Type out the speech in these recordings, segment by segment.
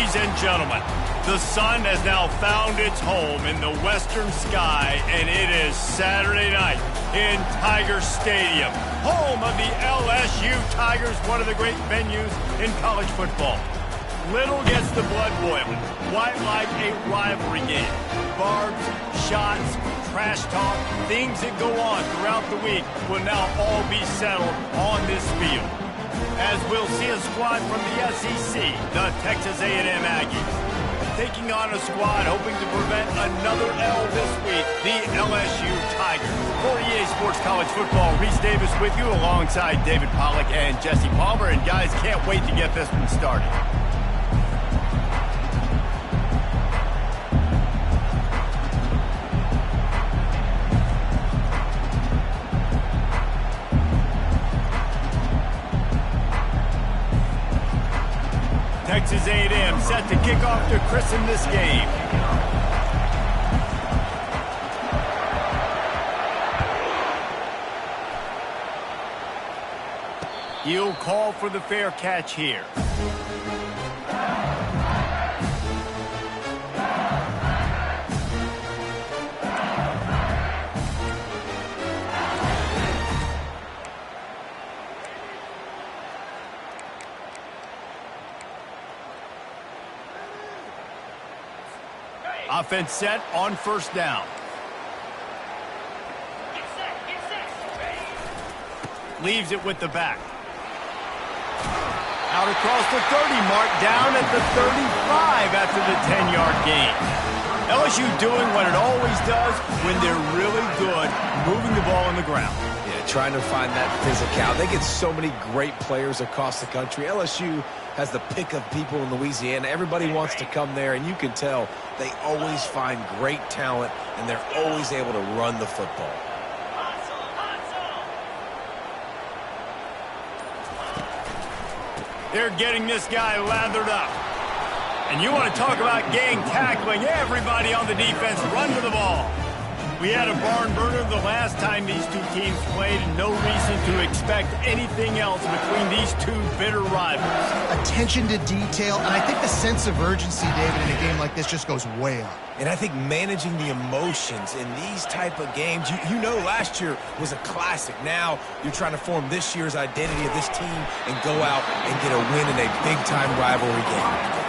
Ladies and gentlemen, the sun has now found its home in the western sky, and it is Saturday night in Tiger Stadium, home of the LSU Tigers, one of the great venues in college football. Little gets the blood boiling, quite like a rivalry game. Barbs, shots, trash talk, things that go on throughout the week will now all be settled on this field. As we'll see a squad from the SEC, the Texas A&M Aggies, taking on a squad hoping to prevent another L this week, the LSU Tigers. For EA Sports College Football, Reese Davis with you alongside David Pollack and Jesse Palmer. And guys, can't wait to get this one started. Texas A&M set to kick off to christen this game. He'll call for the fair catch here. Offense set on first down. Leaves it with the back. Out across the 30 mark, down at the 35 after the 10-yard gain. LSU doing what it always does when they're really good, moving the ball on the ground. Yeah, trying to find that physicality. They get so many great players across the country. LSU has the pick of people in Louisiana. Everybody wants to come there, and you can tell they always find great talent, and they're always able to run the football. They're getting this guy lathered up. And you want to talk about gang tackling. Everybody on the defense run to the ball. We had a barn burner the last time these two teams played, and no reason to expect anything else between these two bitter rivals. Attention to detail, and I think the sense of urgency, David, in a game like this just goes way up. And I think managing the emotions in these type of games, you know last year was a classic. Now you're trying to form this year's identity of this team and go out and get a win in a big-time rivalry game.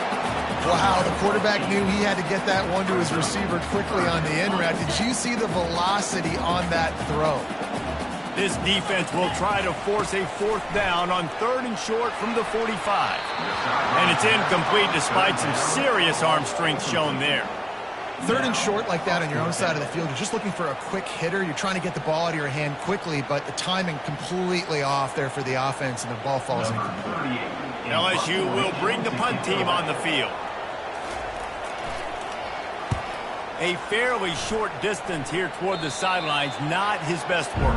Wow, the quarterback knew he had to get that one to his receiver quickly on the in route. Did you see the velocity on that throw? This defense will try to force a fourth down on 3rd and short from the 45. And it's incomplete despite some serious arm strength shown there. 3rd and short like that on your own side of the field. You're just looking for a quick hitter. You're trying to get the ball out of your hand quickly, but the timing completely off there for the offense, and the ball falls incomplete. LSU will bring the punt team on the field. A fairly short distance here toward the sidelines, not his best work.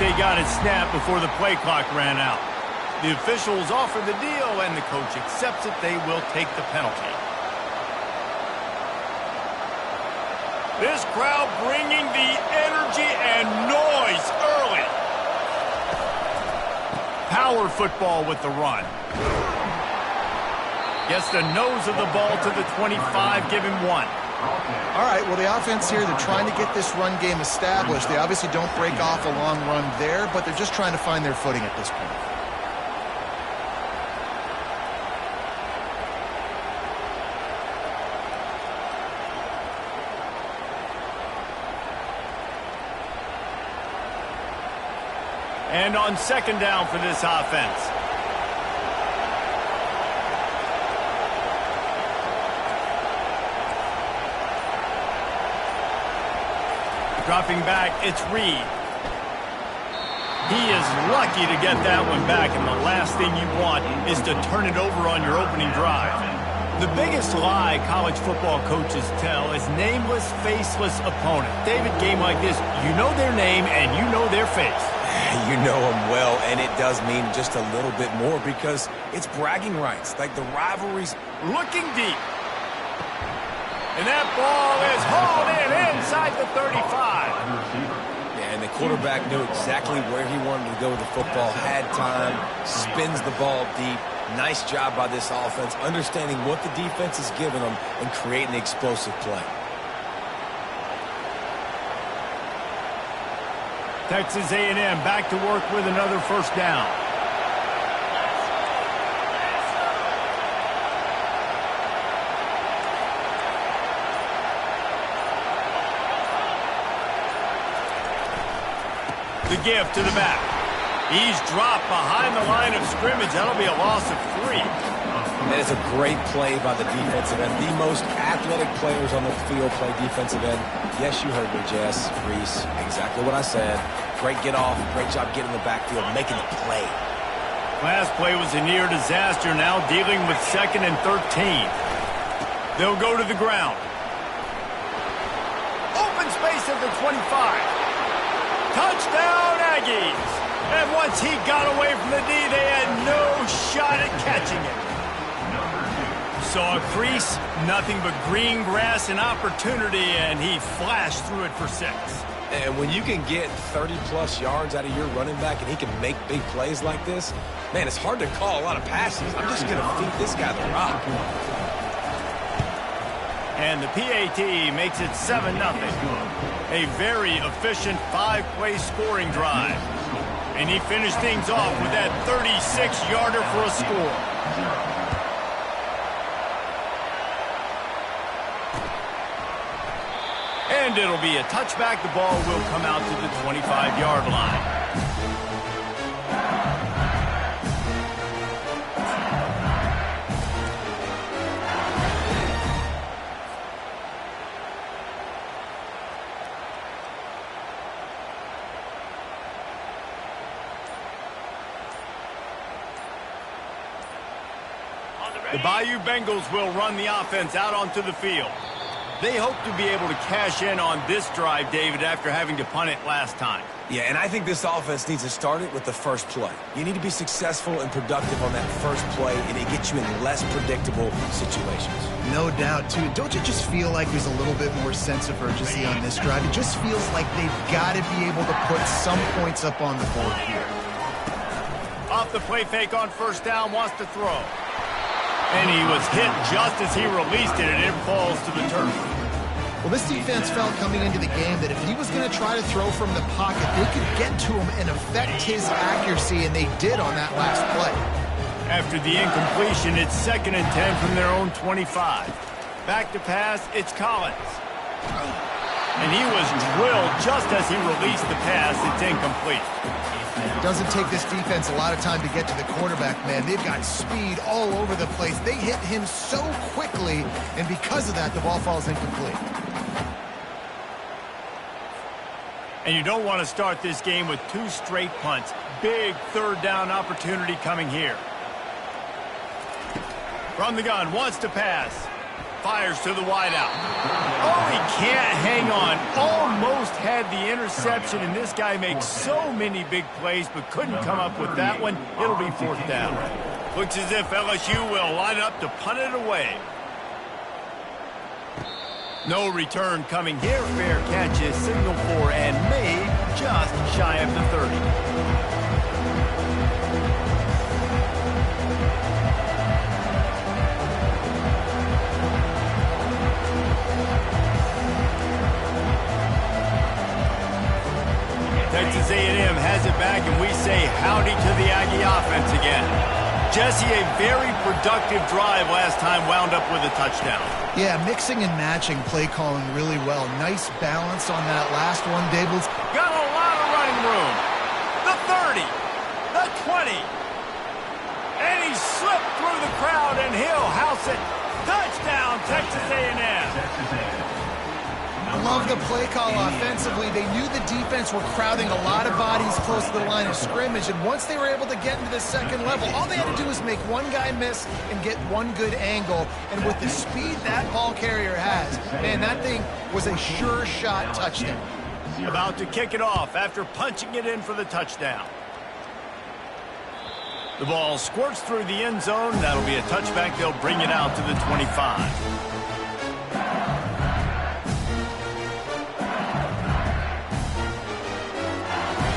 They got it snapped before the play clock ran out. The officials offer the deal, and the coach accepts it. They will take the penalty. This crowd bringing the energy and noise early. Power football with the run. Gets the nose of the ball to the 25, give him 1. All right, well, the offense here, they're trying to get this run game established. They obviously don't break off a long run there, but they're just trying to find their footing at this point. And on 2nd down for this offense. Dropping back, it's Reed. He is lucky to get that one back, and the last thing you want is to turn it over on your opening drive. The biggest lie college football coaches tell is nameless, faceless opponent. David, game like this, you know their name and you know their face. You know them well, and it does mean just a little bit more because it's bragging rights. Like the rivalries looking deep. And that ball is hauled in inside the 35. Yeah, and the quarterback knew exactly where he wanted to go with the football, had time, spins the ball deep. Nice job by this offense, understanding what the defense is giving them and creating the explosive play. Texas A&M back to work with another first down. The give to the back. He's dropped behind the line of scrimmage. That'll be a loss of 3. And it's a great play by the defensive end. The most athletic players on the field play defensive end. Yes, you heard me, Jess, Reese. Exactly what I said. Great get off. Great job getting the backfield, making the play. Last play was a near disaster. Now dealing with 2nd and 13. They'll go to the ground. Open space at the 25. Touchdown, Aggies. And once he got away from the D, they had no shot at catching it. Saw a crease, nothing but green grass and opportunity, and he flashed through it for 6. And when you can get 30-plus yards out of your running back and he can make big plays like this, man, it's hard to call a lot of passes. I'm just going to feed this guy the rock. And the PAT makes it 7-0. A very efficient 5-play scoring drive. And he finished things off with that 36-yarder for a score. And it'll be a touchback. The ball will come out to the 25-yard line. The Bayou Bengals will run the offense out onto the field. They hope to be able to cash in on this drive, David, after having to punt it last time. Yeah, and I think this offense needs to start it with the first play. You need to be successful and productive on that first play, and it gets you in less predictable situations. No doubt, too. Don't you just feel like there's a little bit more sense of urgency on this drive? It just feels like they've got to be able to put some points up on the board here. Off the play fake on first down, wants to throw. And he was hit just as he released it, and it falls to the turf. Well, this defense felt coming into the game that if he was going to try to throw from the pocket, they could get to him and affect his accuracy, and they did on that last play. After the incompletion, it's 2nd and 10 from their own 25. Back to pass, it's Collins. And he was drilled just as he released the pass. It's incomplete. It doesn't take this defense a lot of time to get to the quarterback, man. They've got speed all over the place. They hit him so quickly, and because of that, the ball falls incomplete. And you don't want to start this game with 2 straight punts. Big 3rd down opportunity coming here. From the gun, wants to pass. Fires to the wideout. Oh, he can't hang on. Almost had the interception, and this guy makes so many big plays, but couldn't come up with that one. It'll be 4th down. Looks as if LSU will line up to punt it away. No return coming here. Fair catch is signaled for and made just shy of the 30. Texas A&M has it back, and we say howdy to the Aggie offense again. Jesse, a very productive drive last time, wound up with a touchdown. Yeah, mixing and matching play calling really well. Nice balance on that last one, Dables. Got a lot of running room. The 30, the 20. And he slipped through the crowd, and he'll house it. Touchdown, Texas A&M. love the play call offensively. They knew the defense were crowding a lot of bodies close to the line of scrimmage, and once they were able to get into the second level, all they had to do was make one guy miss and get one good angle. And with the speed that ball carrier has, man, that thing was a sure shot touchdown. About to kick it off after punching it in for the touchdown. The ball squirts through the end zone. That'll be a touchback. They'll bring it out to the 25.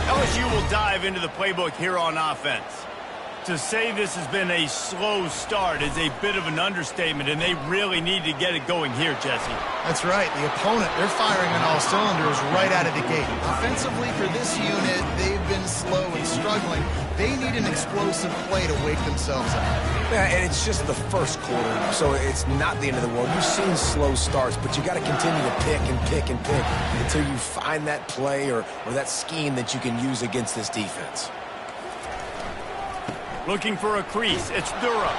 LSU will dive into the playbook here on offense. To say this has been a slow start is a bit of an understatement, and they really need to get it going here, Jesse. That's right. The opponent, they're firing on all cylinders right out of the gate. Offensively, for this unit, they've been slow and struggling. They need an explosive play to wake themselves up. Yeah, and it's just the first quarter, so it's not the end of the world. You've seen slow starts, but you got to continue to pick and pick and pick until you find that play or that scheme that you can use against this defense. Looking for a crease, it's Durham.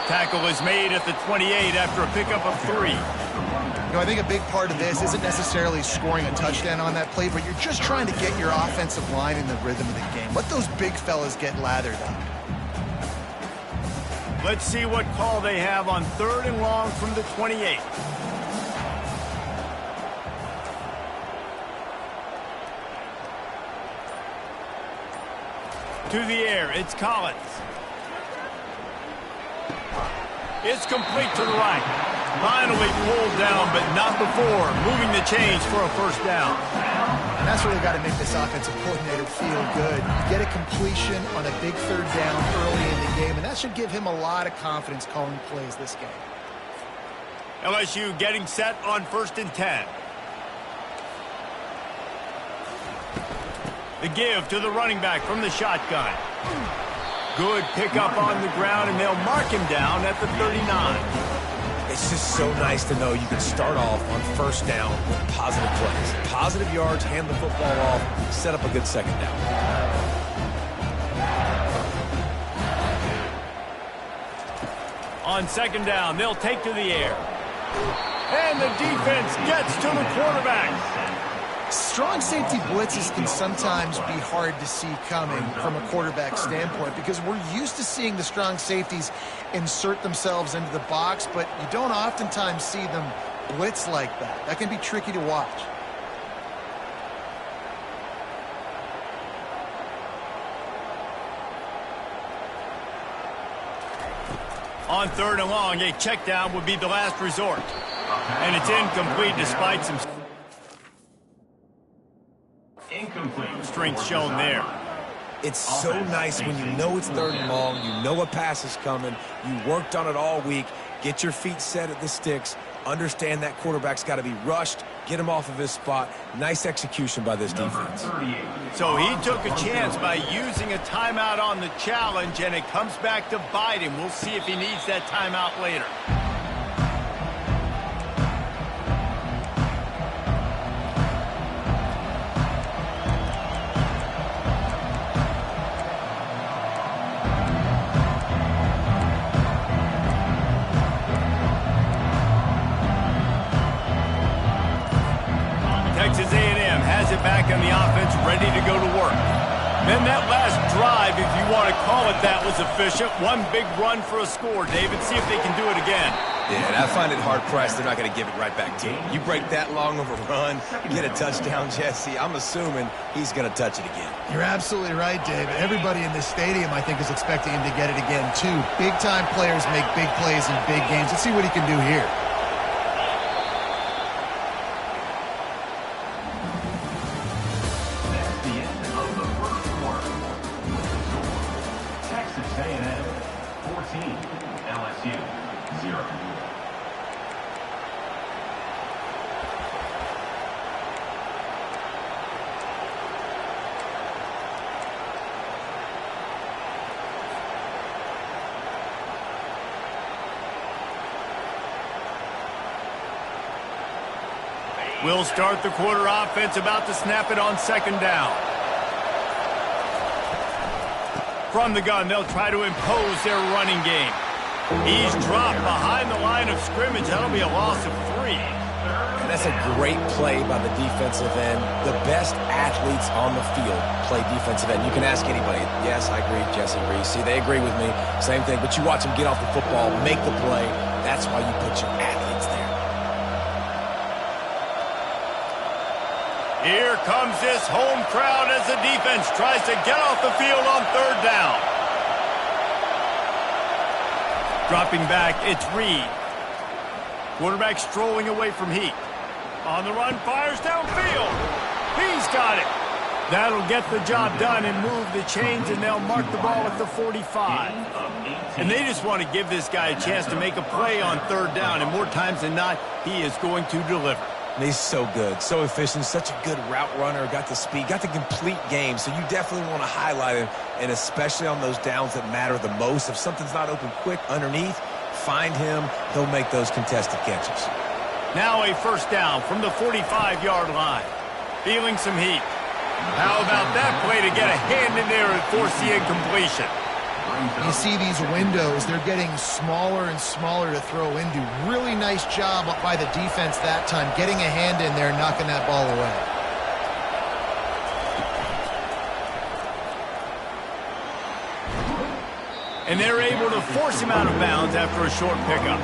Tackle is made at the 28 after a pickup of 3. You know, I think a big part of this isn't necessarily scoring a touchdown on that play, but you're just trying to get your offensive line in the rhythm of the game. Let those big fellas get lathered up. Let's see what call they have on 3rd and long from the 28. To the air, it's Collins. It's complete to the right. Finally pulled down, but not before. Moving the chains for a first down. And that's really got to make this offensive coordinator feel good. You get a completion on a big 3rd down early in the game, and that should give him a lot of confidence calling plays this game. LSU getting set on 1st and 10. The give to the running back from the shotgun. Good pickup on the ground, and they'll mark him down at the 39. It's just so nice to know you can start off on 1st down with positive plays. Positive yards, hand the football off, set up a good 2nd down. On 2nd down, they'll take to the air. And the defense gets to the quarterback. Strong safety blitzes can sometimes be hard to see coming from a quarterback standpoint because we're used to seeing the strong safeties insert themselves into the box, but you don't oftentimes see them blitz like that. That can be tricky to watch. On 3rd and long, a check down would be the last resort. And it's incomplete despite some strength shown there. It's so nice when you know it's 3rd and long, you know a pass is coming, you worked on it all week, get your feet set at the sticks, understand that quarterback's got to be rushed, get him off of his spot. Nice execution by this defense. So he took a chance by using a timeout on the challenge, and it comes back to bite him. We'll see if he needs that timeout later. Texas A&M has it back on the offense, ready to go to work. Then that last drive, if you want to call it that, was efficient. One big run for a score, David. See if they can do it again. Yeah, and I find it hard-pressed they're not going to give it right back to you. You break that long of a run, get a touchdown, Jesse, I'm assuming he's going to touch it again. You're absolutely right, David. Everybody in this stadium, I think, is expecting him to get it again, too. Big-time players make big plays in big games. Let's see what he can do here. Texas A&M 14, LSU 0. We'll start the quarter offense, about to snap it on 2nd down. From the gun, they'll try to impose their running game. He's dropped behind the line of scrimmage. That'll be a loss of 3. And that's a great play by the defensive end. The best athletes on the field play defensive end. You can ask anybody. Yes, I agree, Jesse Reese. See, they agree with me. Same thing. But you watch them get off the football, make the play. That's why you put your athletes there. Here comes this home crowd as the defense tries to get off the field on third down. Dropping back, it's Reed. Quarterback strolling away from Heat. On the run, fires downfield. He's got it. That'll get the job done and move the chains, and they'll mark the ball at the 45. And they just want to give this guy a chance to make a play on third down, and more times than not, he is going to deliver. And he's so good, so efficient, such a good route runner, got the speed, got the complete game. So you definitely want to highlight him, and especially on those downs that matter the most. If something's not open quick underneath, find him. He'll make those contested catches. Now a first down from the 45-yard line. Feeling some heat. How about that play to get a hand in there and force the incompletion? You see these windows, they're getting smaller and smaller to throw into. Really nice job by the defense that time, getting a hand in there and knocking that ball away. And they're able to force him out of bounds after a short pickup.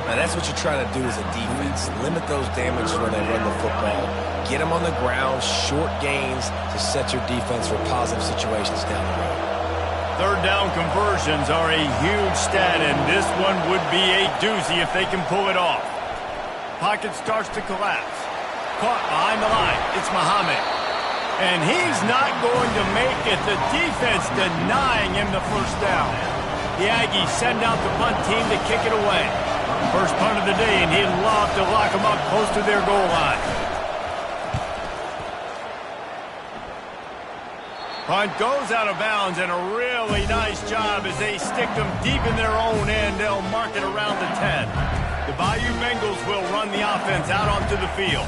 Now, that's what you try to do as a defense. Limit those damages when they run the football. Get them on the ground, short gains to set your defense for positive situations down the road. Third down conversions are a huge stat, and this one would be a doozy if they can pull it off. Pocket starts to collapse. Caught behind the line. It's Muhammad. And he's not going to make it. The defense denying him the first down. The Aggies send out the punt team to kick it away. First punt of the day, and he'd love to lock them up close to their goal line. Punt goes out of bounds, and a really nice job as they stick them deep in their own end. They'll mark it around the 10. The Bayou Bengals will run the offense out onto the field.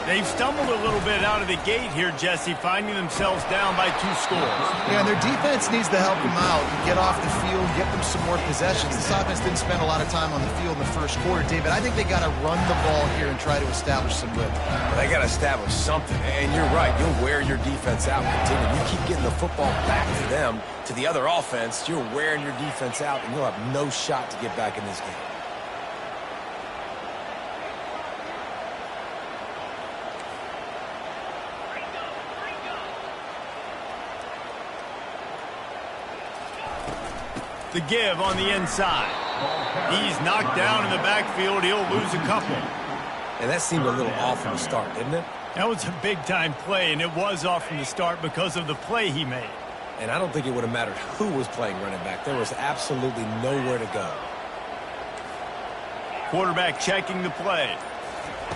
They've stumbled a little bit out of the gate here, Jesse, finding themselves down by 2 scores. Yeah, and their defense needs to help them out, get off the field, get them some more possessions. This offense didn't spend a lot of time on the field in the first quarter, David. I think they got to run the ball here and try to establish some rhythm. They got to establish something, and you're right. You'll wear your defense out. Continue. You keep getting the football back to them, to the other offense. You're wearing your defense out, and you'll have no shot to get back in this game. The give on the inside. He's knocked down in the backfield. He'll lose a couple. And that seemed a little off from the start, didn't it? That was a big-time play, and it was off from the start because of the play he made. And I don't think it would have mattered who was playing running back. There was absolutely nowhere to go. Quarterback checking the play.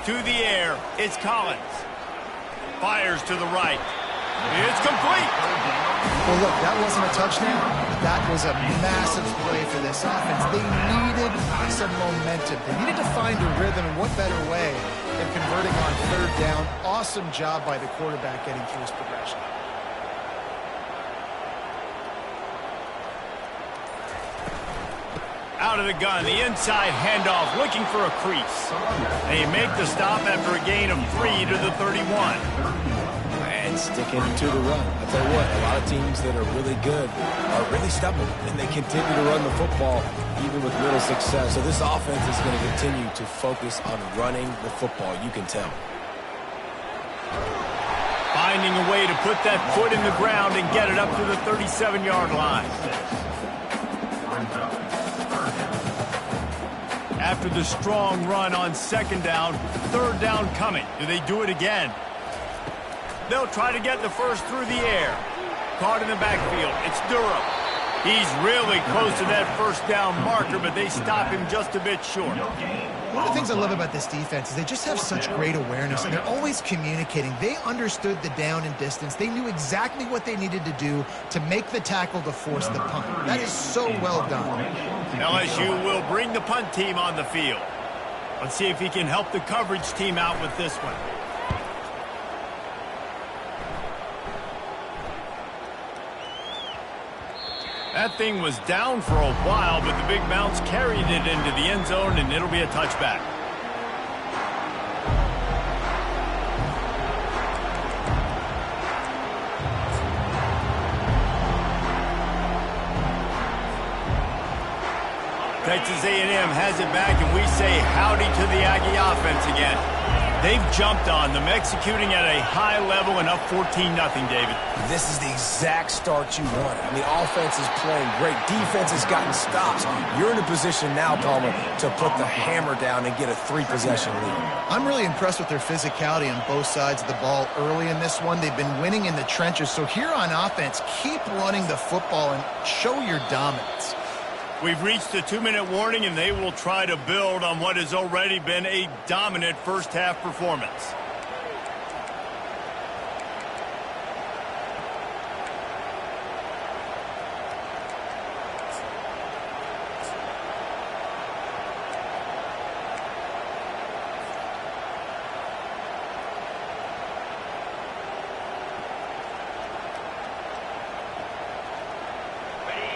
To the air, it's Collins. Fires to the right. It's complete. Well, look, that wasn't a touchdown. That was a massive play for this offense. They needed some momentum. They needed to find a rhythm, and what better way than converting on third down. Awesome job by the quarterback getting through his progression. Out of the gun, the inside handoff, looking for a crease. They make the stop after a gain of 3 to the 31. And sticking to the run. I tell you what, a lot of teams that are really good are really stubborn, and they continue to run the football even with little success. So this offense is going to continue to focus on running the football, you can tell. Finding a way to put that foot in the ground and get it up to the 37-yard line. After the strong run on second down, third down coming. Do they do it again? They'll try to get the first through the air. Caught in the backfield. It's Durham. He's really close to that first down marker, but they stop him just a bit short. One of the things I love about this defense is they just have such great awareness, and they're always communicating. They understood the down and distance. They knew exactly what they needed to do to make the tackle to force the punt. That is so well done. LSU will bring the punt team on the field. Let's see if he can help the coverage team out with this one. That thing was down for a while, but the big bounce carried it into the end zone, and it'll be a touchback. Texas A&M has it back, and we say howdy to the Aggie offense again. They've jumped on them, executing at a high level and up 14-0, David. This is the exact start you wanted. I mean, offense is playing great. Defense has gotten stops. You're in a position now, Palmer, to put the hammer down and get a 3-possession lead. I'm really impressed with their physicality on both sides of the ball early in this one. They've been winning in the trenches. So here on offense, keep running the football and show your dominance. We've reached a 2-minute warning, and they will try to build on what has already been a dominant first-half performance.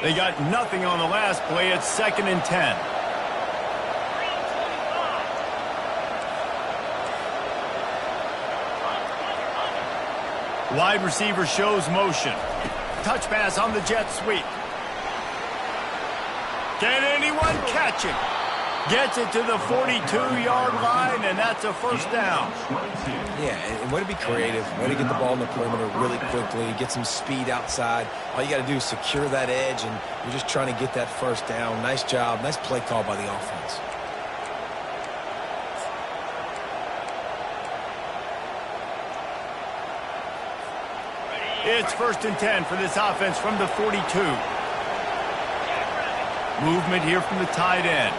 They got nothing on the last play. It's 2nd and 10. Wide receiver shows motion. Touch pass on the jet sweep. Can anyone catch it? Gets it to the 42-yard line, and that's a first down. Yeah, and way to be creative, way to get the ball in the perimeter really quickly, get some speed outside. All you got to do is secure that edge, and you're just trying to get that first down. Nice job, nice play call by the offense. It's 1st and 10 for this offense from the 42. Movement here from the tight end.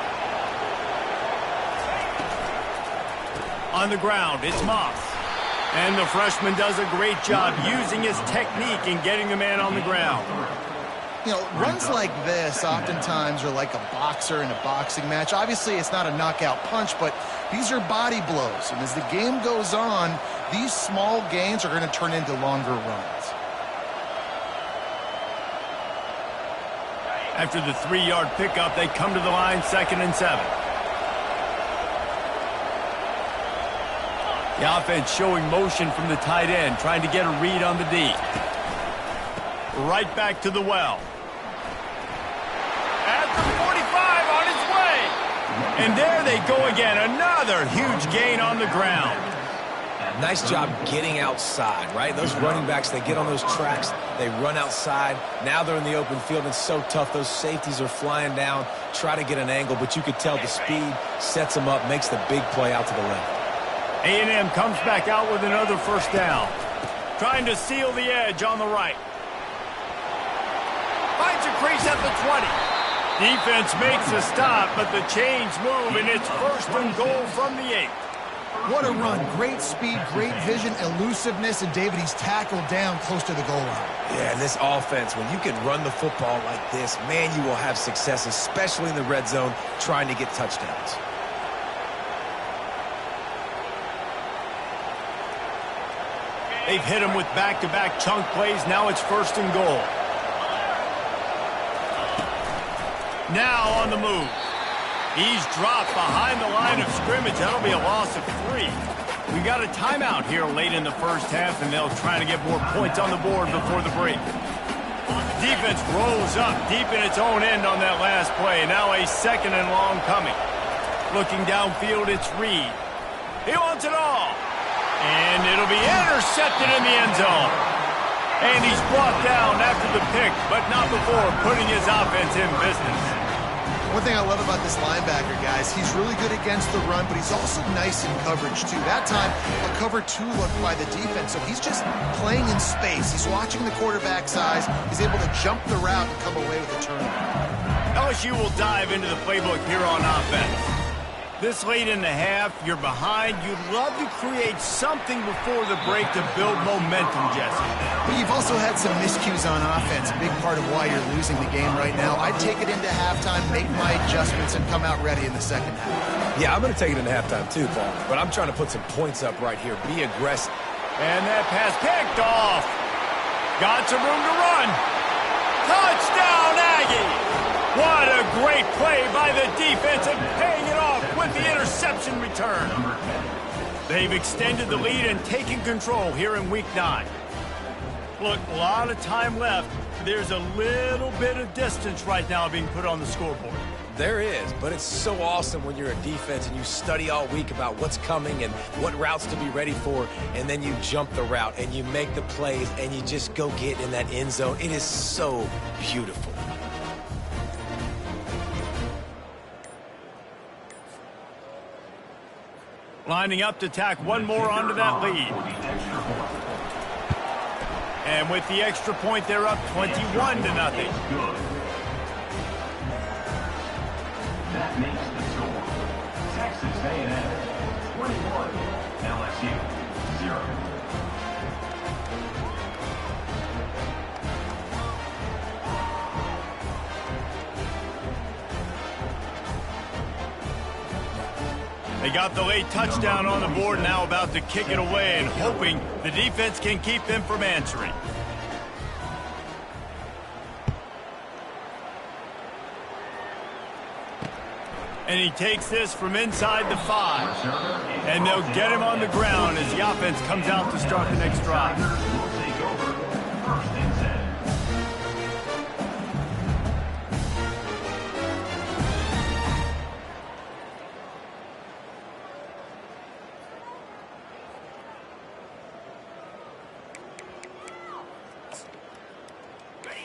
On the ground, it's Moss. And the freshman does a great job using his technique and getting the man on the ground. You know, runs like this oftentimes are like a boxer in a boxing match. Obviously, it's not a knockout punch, but these are body blows. And as the game goes on, these small gains are going to turn into longer runs. After the 3-yard pickup, they come to the line, 2nd and 7. The offense showing motion from the tight end, trying to get a read on the D. Right back to the well. At the 45, on its way. And there they go again. Another huge gain on the ground. Nice job getting outside, right? Those running backs, they get on those tracks, they run outside. Now they're in the open field. It's so tough. Those safeties are flying down, try to get an angle, but you could tell the speed sets them up, makes the big play out to the left. A&M comes back out with another first down. Trying to seal the edge on the right. Finds a crease at the 20. Defense makes a stop, but the chains move, and it's 1st and goal from the 8. What a run. Great speed, great vision, elusiveness, and David, he's tackled down close to the goal line. Yeah, this offense, when you can run the football like this, man, you will have success, especially in the red zone, trying to get touchdowns. They've hit him with back-to-back chunk plays. Now it's 1st and goal. Now on the move. He's dropped behind the line of scrimmage. That'll be a loss of 3. We got a timeout here late in the first half, and they'll try to get more points on the board before the break. Defense rolls up deep in its own end on that last play. Now a 2nd and long coming. Looking downfield, it's Reed. He wants it all. And it'll be intercepted in the end zone. And he's brought down after the pick, but not before putting his offense in business. One thing I love about this linebacker, guys, he's really good against the run, but he's also nice in coverage, too. That time, a cover 2 look by the defense, so he's just playing in space. He's watching the quarterback's eyes. He's able to jump the route and come away with a turnover. LSU will dive into the playbook here on offense. This late in the half, you're behind. You'd love to create something before the break to build momentum, Jesse. But you've also had some miscues on offense, a big part of why you're losing the game right now. I'd take it into halftime, make my adjustments, and come out ready in the second half. Yeah, I'm going to take it into halftime too, Paul. But I'm trying to put some points up right here. Be aggressive. And that pass picked off. Got some room to run. Touchdown, Aggie! What a great play by the defense and paying it off with the interception return. They've extended the lead and taken control here in Week 9. Look, a lot of time left. There's a little bit of distance right now being put on the scoreboard. There is, but it's so awesome when you're a defense and you study all week about what's coming and what routes to be ready for, and then you jump the route and you make the plays and you just go get in that end zone. It is so beautiful. Lining up to tack one more onto that lead. And with the extra point, they're up 21-0. That makes the score. Texas A&M 21, LSU 0. They got the late touchdown on the board, now about to kick it away and hoping the defense can keep them from answering. And he takes this from inside the 5. And they'll get him on the ground as the offense comes out to start the next drive.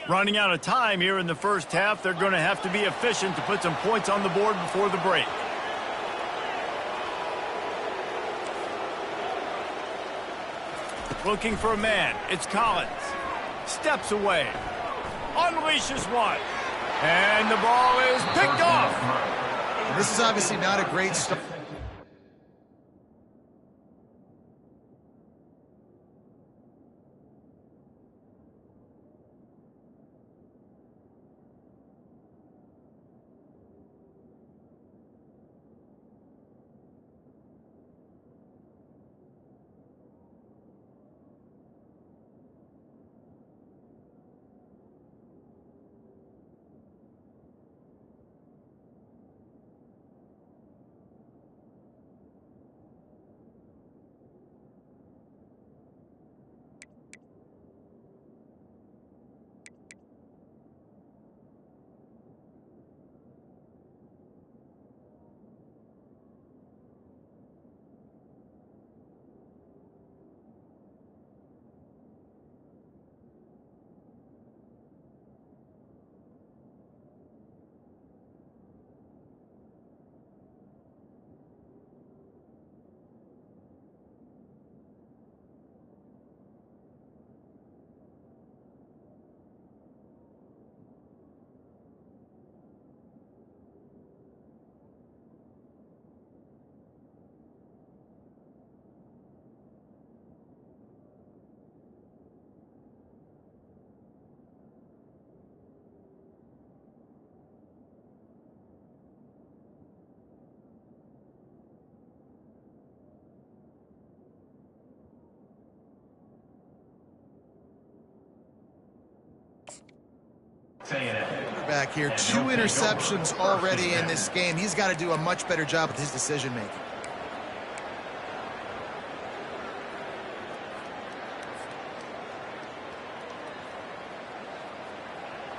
Running out of time here in the first half. They're going to have to be efficient to put some points on the board before the break. Looking for a man. It's Collins. Steps away. Unleashes one. And the ball is picked off. This is obviously not a great start. Back here, 2 interceptions already in this game. He's got to do a much better job with his decision making.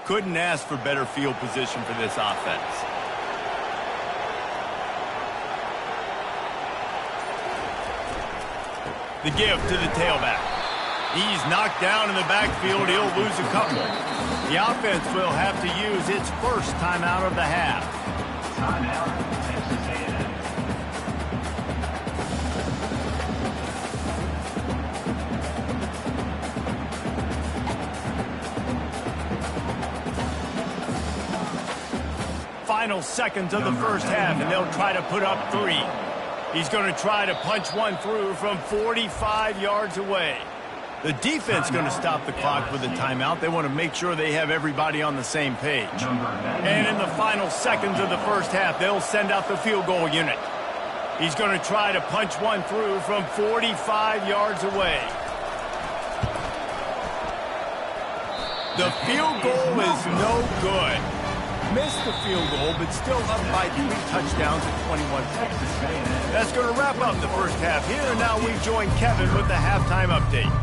Couldn't ask for better field position for this offense. The give to the tailback. He's knocked down in the backfield. He'll lose a couple. The offense will have to use its first timeout of the half. Timeout, Texas A&M. Final seconds of the first half, and they'll try to put up 3. He's going to try to punch one through from 45 yards away. The defense going to stop the clock with a timeout. They want to make sure they have everybody on the same page. And in the final seconds of the first half, they'll send out the field goal unit. He's going to try to punch one through from 45 yards away. The field goal is no good. Missed the field goal, but still up by 3 touchdowns at 21 points. That's going to wrap up the first half here. And now we join Kevin with the halftime update.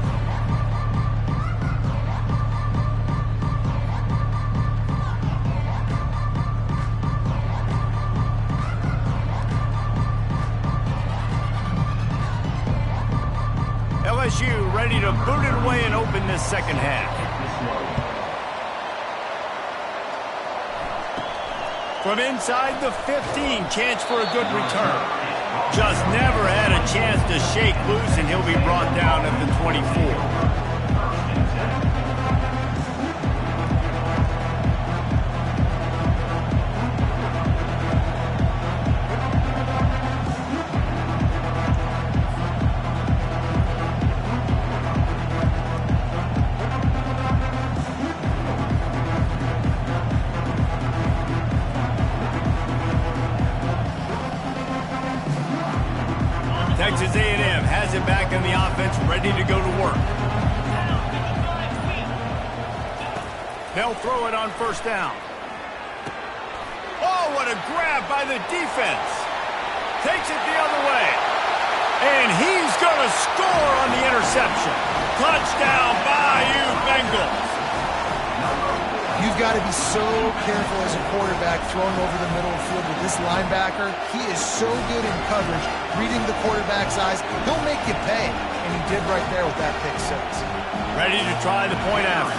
ready to boot it away and open this second half. From inside the 15, chance for a good return. Just never had a chance to shake loose, and he'll be brought down at the 24. Texas A&M has it back on the offense, ready to go to work. They'll throw it on first down. Oh, what a grab by the defense. Takes it the other way. And he's going to score on the interception. Touchdown, Bayou Bengals. You've got to be so careful as a quarterback throwing over the middle of the field with this linebacker. He is so good in coverage, reading the quarterback's eyes. He'll make you pay, and he did right there with that pick six. Ready to try the point after.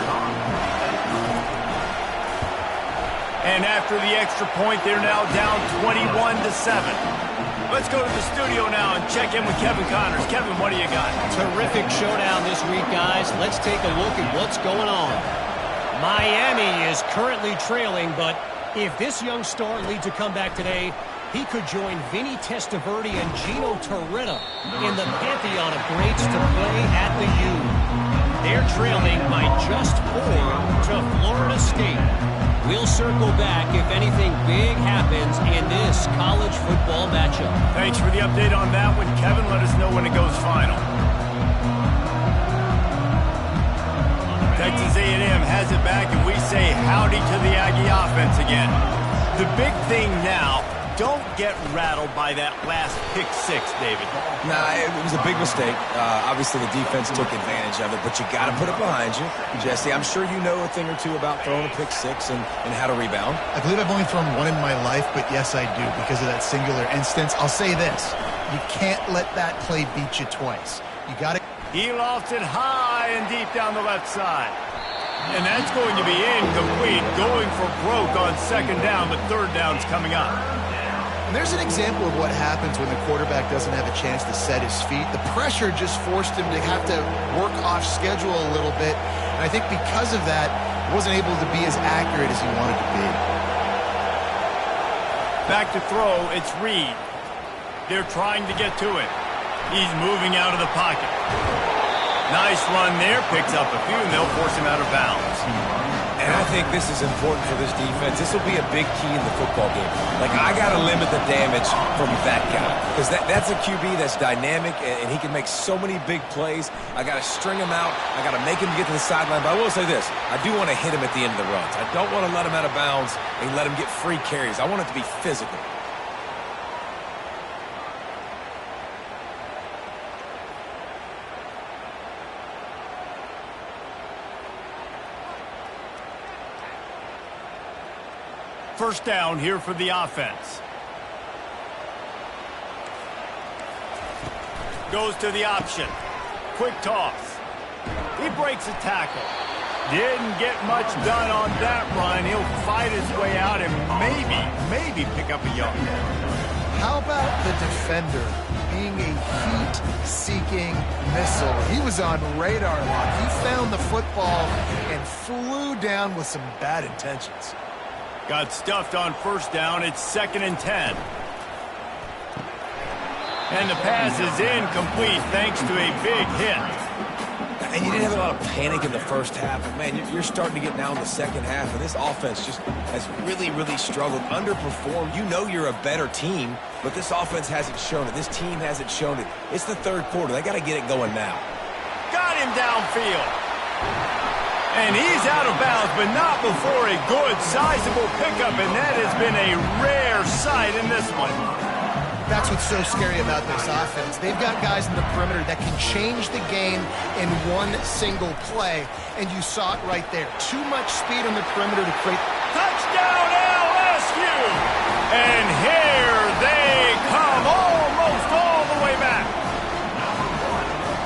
And after the extra point, they're now down 21-7. Let's go to the studio now and check in with Kevin Connors. Kevin, what do you got? Terrific showdown this week, guys. Let's take a look at what's going on. Miami is currently trailing, but if this young star leads a comeback today, he could join Vinny Testaverde and Gino Torretta in the pantheon of greats to play at the U. They're trailing by just 4 to Florida State. We'll circle back if anything big happens in this college football matchup. Thanks for the update on that one, Kevin. Let us know when it goes final. Texas A&M has it back, and we say howdy to the Aggie offense again. The big thing now, don't get rattled by that last pick six, David. Nah, it was a big mistake. Obviously, the defense took advantage of it, but you got to put it behind you. Jesse, I'm sure you know a thing or two about throwing a pick six and how to rebound. I believe I've only thrown one in my life, but yes, I do because of that singular instance. I'll say this. You can't let that play beat you twice. You got to... He lofts it high and deep down the left side. And that's going to be incomplete, going for broke on second down, but third down's coming up. And there's an example of what happens when the quarterback doesn't have a chance to set his feet. The pressure just forced him to have to work off schedule a little bit. And I think because of that, he wasn't able to be as accurate as he wanted to be. Back to throw, it's Reed. They're trying to get to it. He's moving out of the pocket. Nice run there, picks up a few, and they'll force him out of bounds. And I think this is important for this defense. This will be a big key in the football game. Like, I got to limit the damage from that guy. Because that's a QB that's dynamic, and he can make so many big plays. I got to string him out. I got to make him get to the sideline. But I will say this. I do want to hit him at the end of the runs. I don't want to let him out of bounds and let him get free carries. I want it to be physical. First down here for the offense. Goes to the option. Quick toss. He breaks a tackle. Didn't get much done on that run. He'll fight his way out and maybe pick up a yard. How about the defender being a heat-seeking missile? He was on radar lock. He found the football and flew down with some bad intentions. Got stuffed on first down. It's 2nd and 10. And the pass is incomplete thanks to a big hit. And you didn't have a lot of panic in the first half. But, man, you're starting to get now in the second half. And this offense just has really, really struggled, underperformed. You know you're a better team, but this offense hasn't shown it. This team hasn't shown it. It's the third quarter. They got to get it going now. Got him downfield. And he's out of bounds, but not before a good, sizable pickup, and that has been a rare sight in this one. That's what's so scary about this offense. They've got guys in the perimeter that can change the game in one single play, and you saw it right there. Too much speed on the perimeter to create... Touchdown, LSU! And here they come, almost all the way back.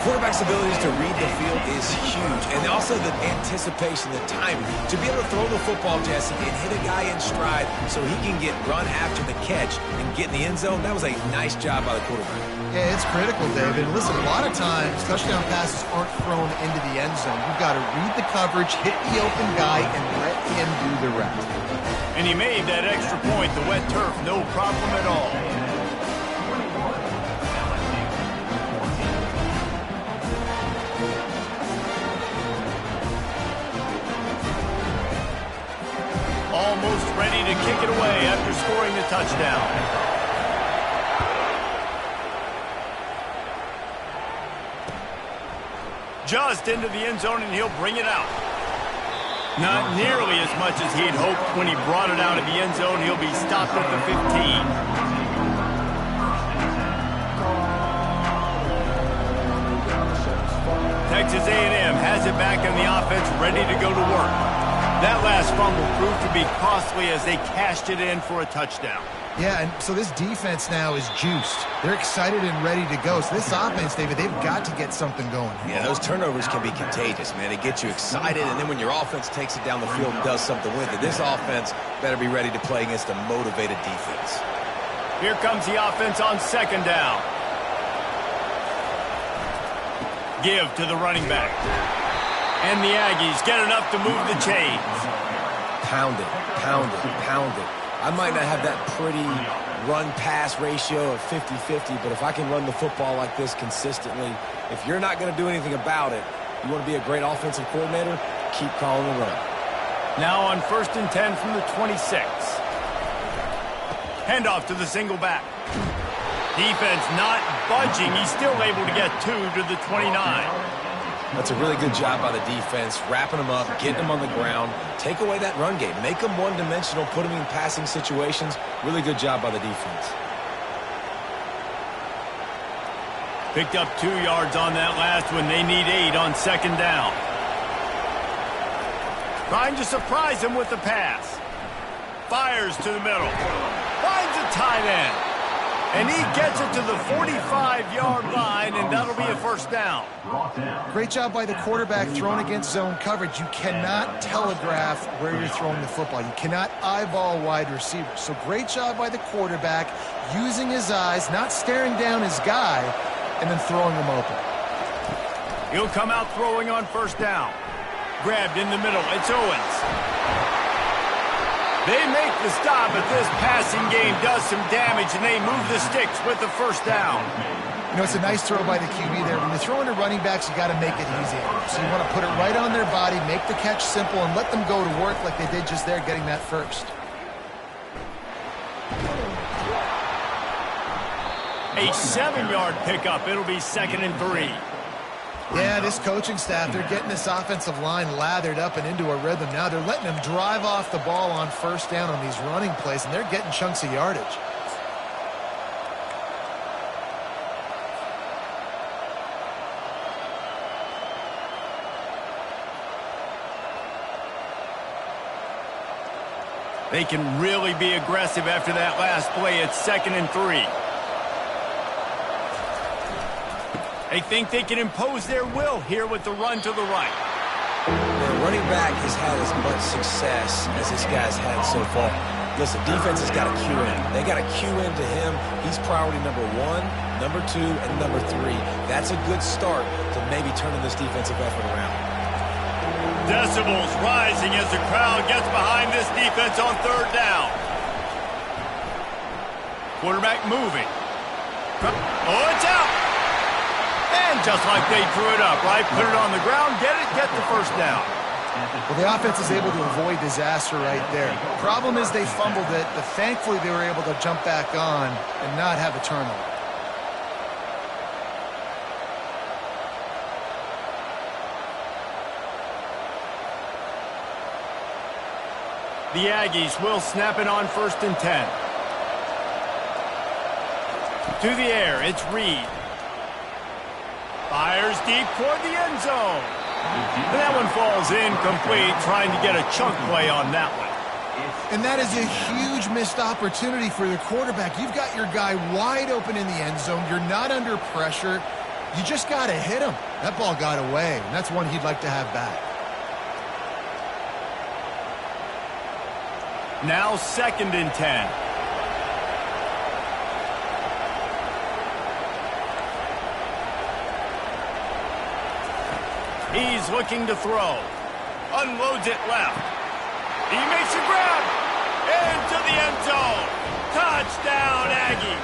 Quarterbacks abilities to read the field is huge. And also the anticipation, the timing. To be able to throw the football, Jesse, and hit a guy in stride so he can get run after the catch and get in the end zone, that was a nice job by the quarterback. Yeah, it's critical, David. Listen, a lot of times, touchdown passes aren't thrown into the end zone. You've got to read the coverage, hit the open guy, and let him do the rest. And he made that extra point, the wet turf, no problem at all. Almost ready to kick it away after scoring the touchdown. Just into the end zone, and he'll bring it out. Not nearly as much as he'd hoped when he brought it out of the end zone. He'll be stopped at the 15. Texas A&M has it back in the offense, ready to go to work. That last fumble proved to be costly as they cashed it in for a touchdown. Yeah, and so this defense now is juiced. They're excited and ready to go. So this offense, David, they've got to get something going. Yeah, those turnovers can be contagious, man. It gets you excited, and then when your offense takes it down the field and does something with it, this offense better be ready to play against a motivated defense. Here comes the offense on second down. Give to the running back. And the Aggies get enough to move the chains. Pound it, pound it, pound it. I might not have that pretty run-pass ratio of 50-50, but if I can run the football like this consistently, if you're not going to do anything about it, you want to be a great offensive coordinator, keep calling the run. Now on 1st and 10 from the 26. Handoff to the single back. Defense not budging. He's still able to get 2 to the 29. That's a really good job by the defense, wrapping them up, getting them on the ground. Take away that run game. Make them one-dimensional, put them in passing situations. Really good job by the defense. Picked up 2 yards on that last one. They need 8 on second down. Trying to surprise him with the pass. Fires to the middle. Finds a tight end. And he gets it to the 45-yard line, and that'll be a first down. Great job by the quarterback throwing against zone coverage. You cannot telegraph where you're throwing the football. You cannot eyeball wide receivers. So great job by the quarterback using his eyes, not staring down his guy, and then throwing him open. He'll come out throwing on first down. Grabbed in the middle. It's Owens. They make the stop, but this passing game does some damage, and they move the sticks with the first down. You know, it's a nice throw by the QB there. When you're throwing to running backs, you got to make it easy. So you want to put it right on their body, make the catch simple, and let them go to work like they did just there, getting that first. A 7-yard pickup. It'll be 2nd and 3. Yeah, this coaching staff, they're getting this offensive line lathered up and into a rhythm. Now they're letting them drive off the ball on first down on these running plays, and they're getting chunks of yardage. They can really be aggressive after that last play. It's 2nd and 3. They think they can impose their will here with the run to the right. The running back has had as much success as this guy's had so far. Listen, defense has got to cue in. They got to cue into him. He's priority number 1, number 2, and number 3. That's a good start to maybe turning this defensive effort around. Decibels rising as the crowd gets behind this defense on third down. Quarterback moving. Oh, it's out. And just like they threw it up, right? Put it on the ground, get the first down. Well, the offense is able to avoid disaster right there. Problem is they fumbled it, but thankfully they were able to jump back on and not have a turnover. The Aggies will snap it on 1st and 10. To the air, it's Reed. Fires deep toward the end zone. And that one falls incomplete, trying to get a chunk play on that one. And that is a huge missed opportunity for the quarterback. You've got your guy wide open in the end zone. You're not under pressure. You just got to hit him. That ball got away, and that's one he'd like to have back. Now 2nd and 10. He's looking to throw. Unloads it left. He makes a grab. Into the end zone. Touchdown, Aggie.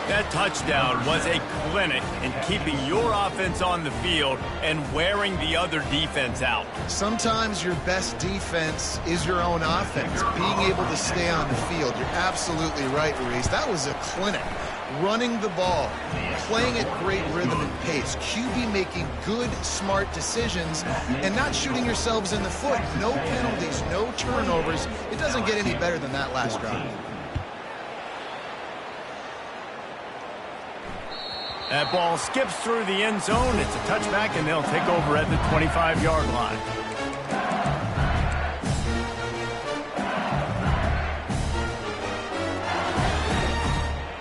That touchdown was a clinic in keeping your offense on the field and wearing the other defense out. Sometimes your best defense is your own offense, being able to stay on the field. You're absolutely right, Reese. That was a clinic. Running the ball, playing at great rhythm and pace, QB making good, smart decisions, and not shooting yourselves in the foot. No penalties, no turnovers. It doesn't get any better than that last drive. That ball skips through the end zone. It's a touchback, and they'll take over at the 25-yard line.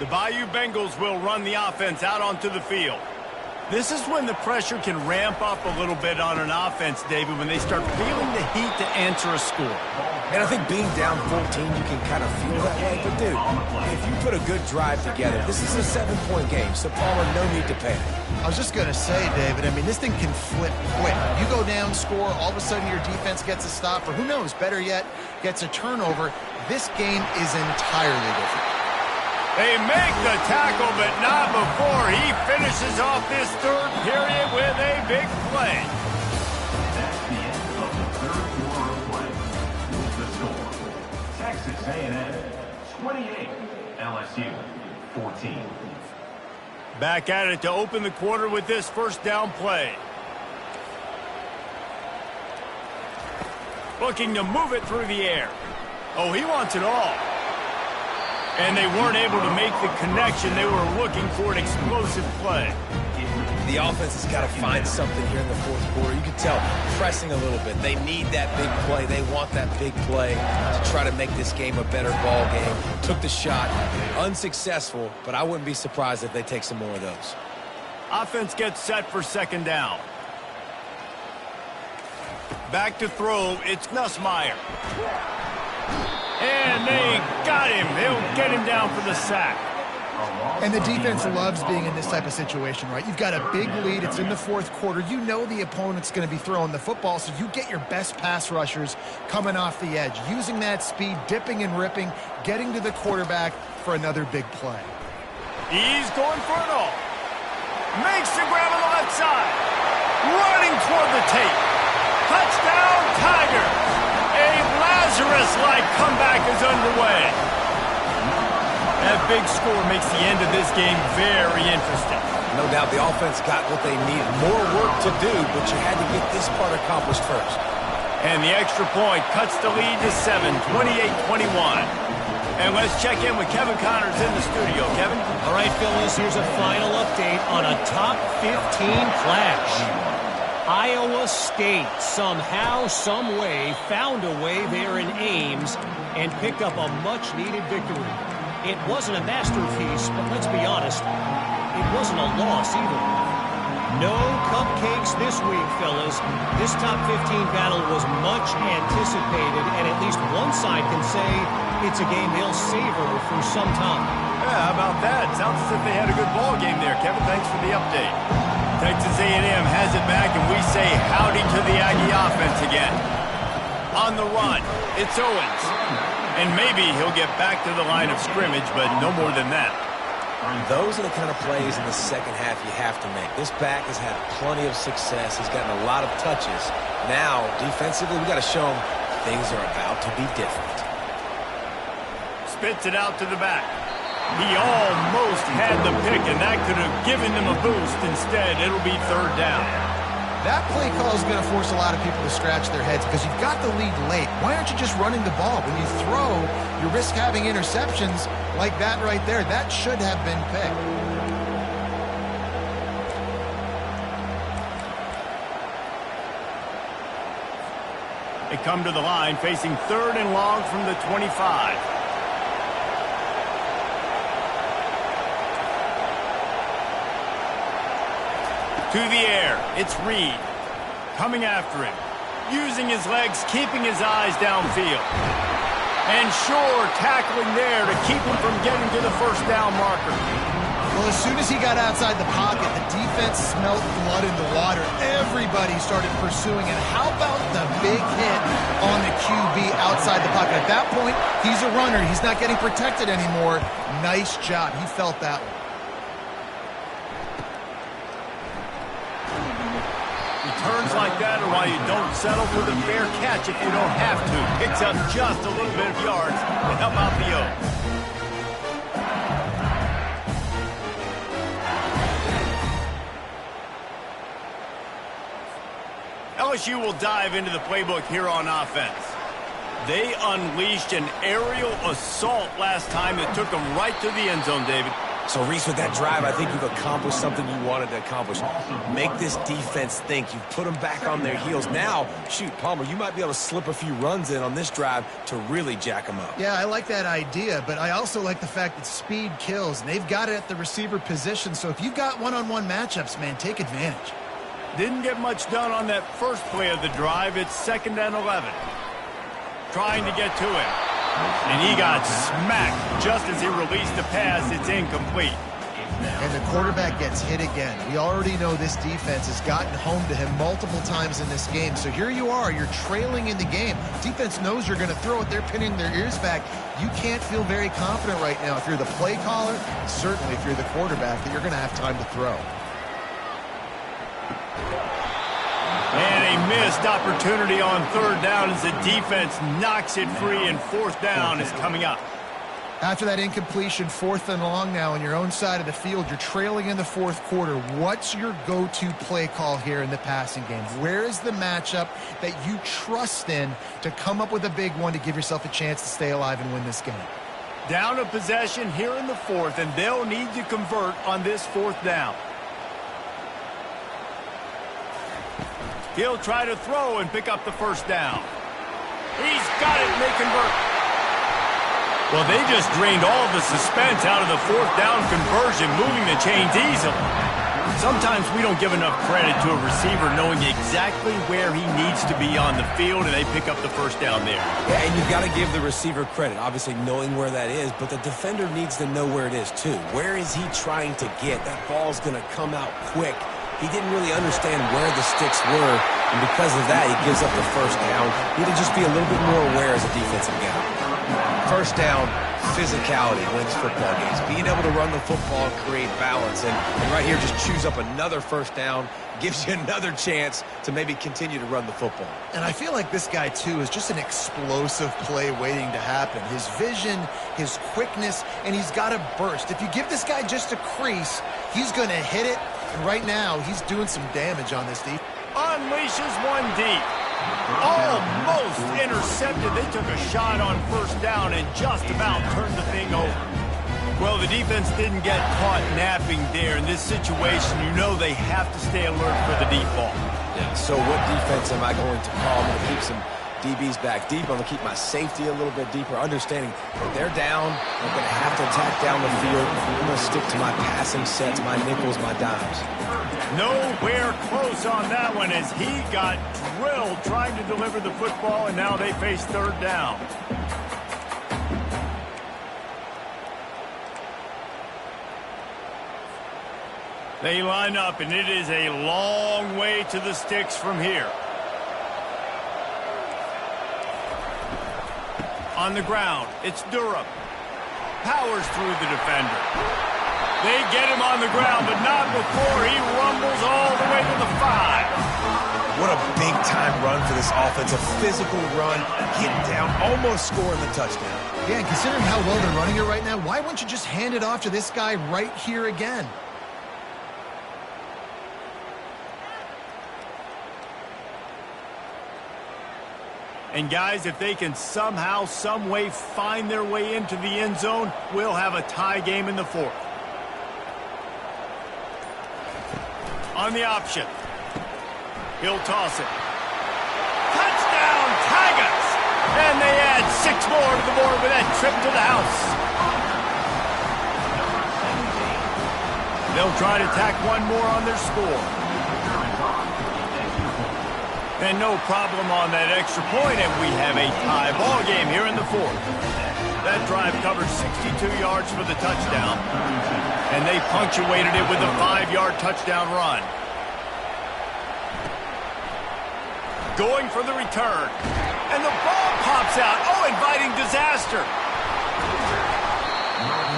The Bayou Bengals will run the offense out onto the field. This is when the pressure can ramp up a little bit on an offense, David, when they start feeling the heat to answer a score. And I think being down 14, you can kind of feel that way. But, dude, if you put a good drive together, this is a 7-point game, so Palmer, no need to panic. I was just going to say, David, I mean, this thing can flip quick. You go down, score, all of a sudden your defense gets a stop, or who knows, better yet, gets a turnover. This game is entirely different. They make the tackle, but not before he finishes off this 3rd period with a big play. That's the end of the 3rd quarter of play. The score, Texas A&M 28, LSU 14. Back at it to open the quarter with this 1st down play. Looking to move it through the air. Oh, he wants it all. And they weren't able to make the connection. They were looking for an explosive play. The offense has got to find something here in the 4th quarter. You can tell, pressing a little bit. They need that big play. They want that big play to try to make this game a better ball game. Took the shot. Unsuccessful, but I wouldn't be surprised if they take some more of those. Offense gets set for 2nd down. Back to throw. It's Nussmeier. And they got him. They'll get him down for the sack. And the defense loves being in this type of situation, right? You've got a big lead. It's in the 4th quarter. You know the opponent's going to be throwing the football, so you get your best pass rushers coming off the edge, using that speed, dipping and ripping, getting to the quarterback for another big play. He's going for it all. Makes the grab on the left side. Running toward the tape. Touchdown, Tigers. A Lazarus-like comeback is underway. That big score makes the end of this game very interesting. No doubt the offense got what they needed. More work to do, but you had to get this part accomplished first. And the extra point cuts the lead to 7, 28-21. And let's check in with Kevin Connors in the studio. Kevin? All right, Phyllis, here's a final update on a top 15 clash. Iowa State somehow, some way, found a way there in Ames and picked up a much-needed victory. It wasn't a masterpiece, but let's be honest, it wasn't a loss either. No cupcakes this week, fellas. This top 15 battle was much anticipated, and at least one side can say it's a game they'll savor for some time. Yeah, how about that? Sounds as if they had a good ball game there. Kevin, thanks for the update. Texas A&M has it back, and we say howdy to the Aggie offense again. On the run, it's Owens. And maybe he'll get back to the line of scrimmage, but no more than that. Those are the kind of plays in the 2nd half you have to make. This back has had plenty of success. He's gotten a lot of touches. Now, defensively, we got to show him things are about to be different. Spits it out to the back. He almost had the pick, and that could have given them a boost. Instead, it'll be 3rd down. That play call is going to force a lot of people to scratch their heads because you've got the lead late. Why aren't you just running the ball? When you throw, you risk having interceptions like that right there. That should have been picked. They come to the line facing 3rd and long from the 25. To the air, it's Reed. Coming after him. Using his legs, keeping his eyes downfield. And Shore tackling there to keep him from getting to the first down marker. Well, as soon as he got outside the pocket, the defense smelled blood in the water. Everybody started pursuing it. How about the big hit on the QB outside the pocket? At that point, he's a runner. He's not getting protected anymore. Nice job. He felt that one. Returns like that are why you don't settle for the fair catch if you don't have to. Picks up just a little bit of yards to help out the Oaks. LSU will dive into the playbook here on offense. They unleashed an aerial assault last time that took them right to the end zone, David. So, Reese, with that drive, I think you've accomplished something you wanted to accomplish. Make this defense think. You've put them back on their heels. Now, shoot, Palmer, you might be able to slip a few runs in on this drive to really jack them up. Yeah, I like that idea, but I also like the fact that speed kills, and they've got it at the receiver position. So if you've got one-on-one matchups, man, take advantage. Didn't get much done on that first play of the drive. It's 2nd and 11. Trying to get to him. And he got smacked just as he released the pass. It's incomplete. And the quarterback gets hit again. We already know this defense has gotten home to him multiple times in this game. So here you are. You're trailing in the game. Defense knows you're going to throw it. They're pinning their ears back. You can't feel very confident right now if you're the play caller, and certainly if you're the quarterback, that you're going to have time to throw. And a missed opportunity on 3rd down as the defense knocks it free, and 4th down is coming up. After that incompletion, 4th and long now on your own side of the field, you're trailing in the 4th quarter. What's your go-to play call here in the passing game? Where is the matchup that you trust in to come up with a big one to give yourself a chance to stay alive and win this game? Down a possession here in the 4th, and they'll need to convert on this 4th down. He'll try to throw and pick up the 1st down. He's got it, and they convert. Well, they just drained all the suspense out of the 4th down conversion, moving the chains easily. Sometimes we don't give enough credit to a receiver knowing exactly where he needs to be on the field, and they pick up the 1st down there. Yeah, and you've got to give the receiver credit, obviously knowing where that is, but the defender needs to know where it is too. Where is he trying to get? That ball's going to come out quick. He didn't really understand where the sticks were, and because of that, he gives up the 1st down. Need to just be a little bit more aware as a defensive guy. 1st down, physicality wins football games. Being able to run the football and create balance, and right here, just choose up another 1st down, gives you another chance to maybe continue to run the football. And I feel like this guy, too, is just an explosive play waiting to happen. His vision, his quickness, and he's got a burst. If you give this guy just a crease, he's going to hit it. And right now, he's doing some damage on this defense. Unleashes one deep. Almost intercepted. They took a shot on 1st down and just about turned the thing over. Well, the defense didn't get caught napping there. In this situation, you know they have to stay alert for the deep ball. Yeah, so what defense am I going to call? I'm going to keep some DBs back deep. I'm going to keep my safety a little bit deeper, understanding that they're down. I'm going to have to attack down the field. I'm going to stick to my passing sets, my nickels, my dimes. Nowhere close on that one as he got drilled trying to deliver the football, and now they face 3rd down. They line up, and it is a long way to the sticks from here. On the ground, it's Durham. Powers through the defender. They get him on the ground, but not before he rumbles all the way to the 5. What a big-time run for this offense. A physical run, hit down, almost scoring the touchdown. Yeah, and considering how well they're running it right now, why wouldn't you just hand it off to this guy right here again? And guys, if they can somehow, some way find their way into the end zone, we'll have a tie game in the 4th. On the option. He'll toss it. Touchdown, Tigers! And they add 6 more to the board with that trip to the house. They'll try to tack one more on their score. And no problem on that extra point, and we have a tie ball game here in the fourth. That drive covered 62 yards for the touchdown, and they punctuated it with a 5-yard touchdown run. Going for the return, and the ball pops out. Oh, inviting disaster.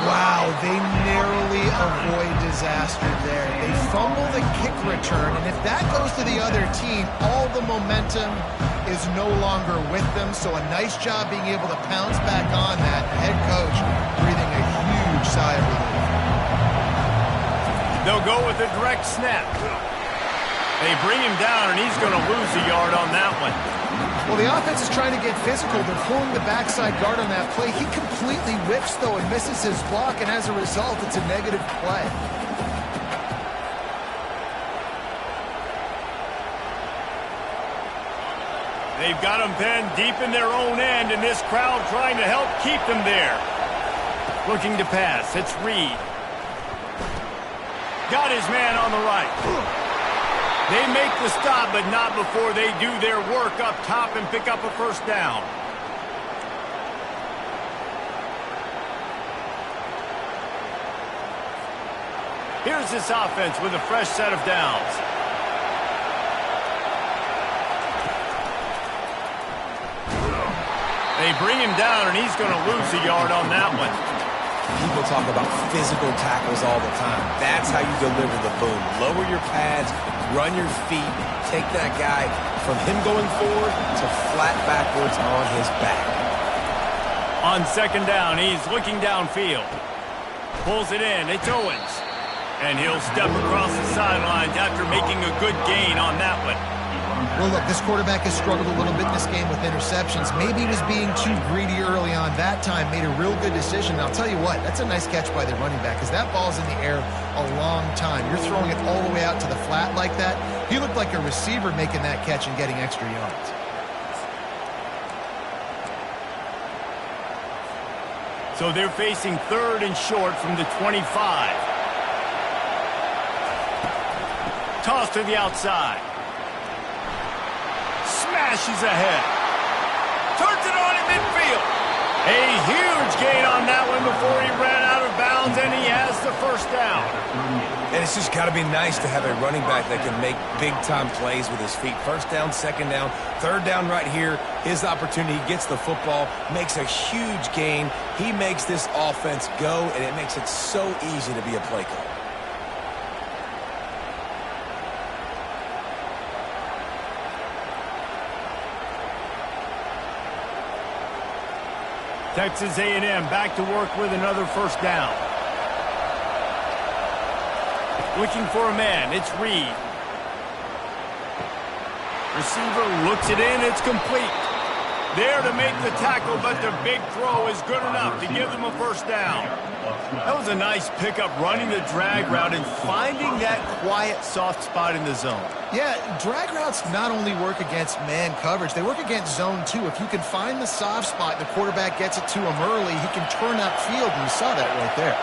Wow, they narrowly avoid disaster there. They fumble the kick return, and if that goes to the other team, all the momentum is no longer with them. So a nice job being able to pounce back on that. The head coach breathing a huge sigh of relief. They'll go with a direct snap. They bring him down, and he's going to lose a yard on that one. Well, the offense is trying to get physical. They're pulling the backside guard on that play. He completely whiffs, though, and misses his block, and as a result, it's a negative play. They've got him pinned deep in their own end, and this crowd trying to help keep them there. Looking to pass. It's Reed. Got his man on the right. They make the stop, but not before they do their work up top and pick up a first down. Here's this offense with a fresh set of downs. They bring him down, and he's going to lose a yard on that one. People talk about physical tackles all the time. That's how you deliver the boom. Lower your pads, run your feet, take that guy from him going forward to flat backwards on his back. On second down, he's looking downfield. Pulls it in. It's Owens. And he'll step across the sidelines after making a good gain on that one. Well, look, this quarterback has struggled a little bit in this game with interceptions. Maybe he was being too greedy early on. That time made a real good decision. And I'll tell you what, that's a nice catch by the running back because that ball's in the air a long time. You're throwing it all the way out to the flat like that. He looked like a receiver making that catch and getting extra yards. So they're facing third and short from the 25. Toss to the outside. Smashes ahead. Turns it on in midfield. A huge gain on that one before he ran out of bounds, and he has the first down. And it's just got to be nice to have a running back that can make big-time plays with his feet. First down, second down, third down right here. His opportunity, he gets the football, makes a huge gain. He makes this offense go, and it makes it so easy to be a play caller. Texas A&M back to work with another first down. Looking for a man. It's Reed. Receiver looks it in. It's complete. There to make the tackle, but the big throw is good enough to give them a first down. That was a nice pickup, running the drag route and finding that quiet, soft spot in the zone. Yeah, drag routes not only work against man coverage, they work against zone too. If you can find the soft spot, the quarterback gets it to him early, he can turn upfield, and you saw that right there.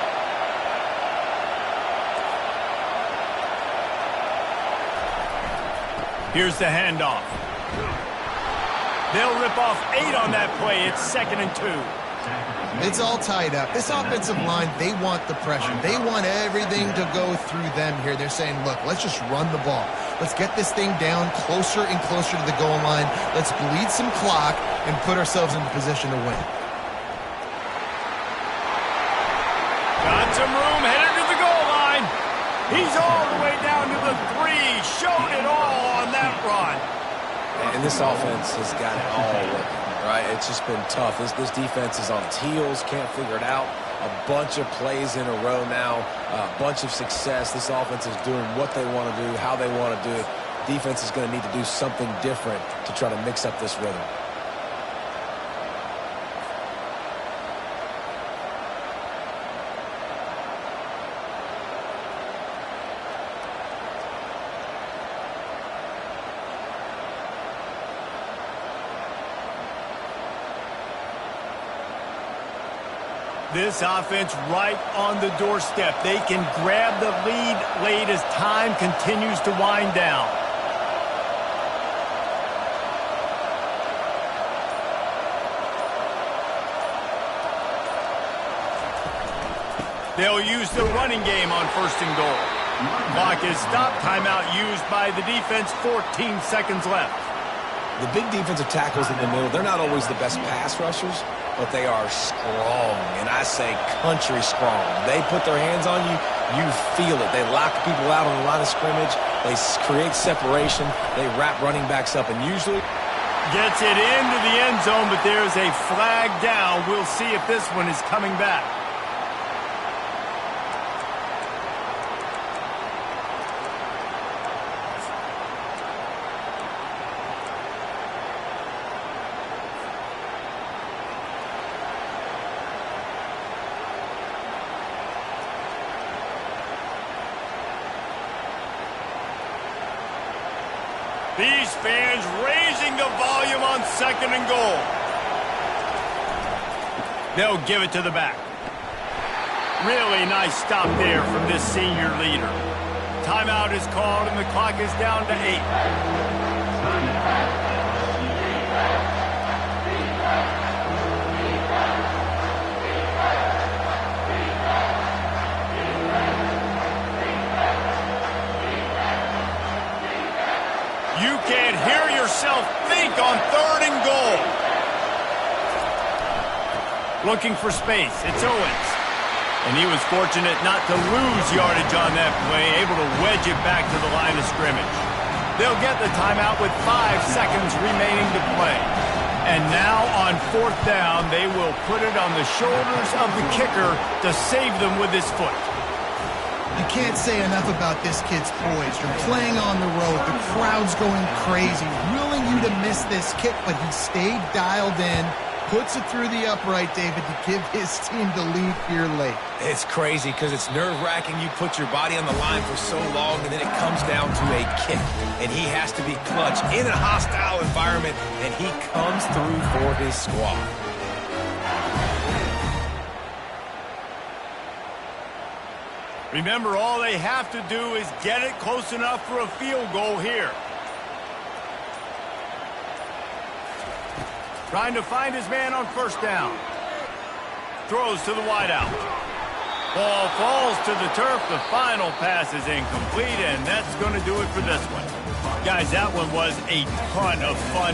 Here's the handoff. They'll rip off 8 on that play. It's 2nd and 2. It's all tied up. This offensive line, they want the pressure. They want everything to go through them here. They're saying, look, let's just run the ball. Let's get this thing down closer and closer to the goal line. Let's bleed some clock and put ourselves in the position to win. Got some room, headed to the goal line. He's all the way down to the 3. Showed it all on that run. And this offense has got it all working, right? It's just been tough. This defense is on heels, can't figure it out. A bunch of plays in a row now, a bunch of success. This offense is doing what they want to do, how they want to do it. Defense is going to need to do something different to try to mix up this rhythm. This offense right on the doorstep. They can grab the lead late as time continues to wind down. They'll use the running game on 1st and goal. Clock is stopped. Timeout used by the defense. 14 seconds left. The big defensive tackles in the middle, they're not always the best pass rushers, but they are strong, and I say country strong. They put their hands on you, you feel it. They lock people out on the line of scrimmage. They create separation. They wrap running backs up, and usually gets it into the end zone, but there's a flag down. We'll see if this one is coming back. These fans raising the volume on 2nd and goal. They'll give it to the back. Really nice stop there from this senior leader. Timeout is called and the clock is down to 8. You can't hear yourself think on 3rd and goal. Looking for space. It's Owens. And he was fortunate not to lose yardage on that play, able to wedge it back to the line of scrimmage. They'll get the timeout with 5 seconds remaining to play. And now on 4th down, they will put it on the shoulders of the kicker to save them with his foot. You can't say enough about this kid's poise. You're playing on the road. The crowd's going crazy, willing you to miss this kick, but he stayed dialed in, puts it through the upright, David, to give his team the lead here late. it's crazy because it's nerve-wracking. You put your body on the line for so long, and then it comes down to a kick. And he has to be clutch in a hostile environment, and he comes through for his squad. Remember, all they have to do is get it close enough for a field goal here. Trying to find his man on first down. Throws to the wideout. Ball falls to the turf. The final pass is incomplete, and that's going to do it for this one. Guys, that one was a ton of fun.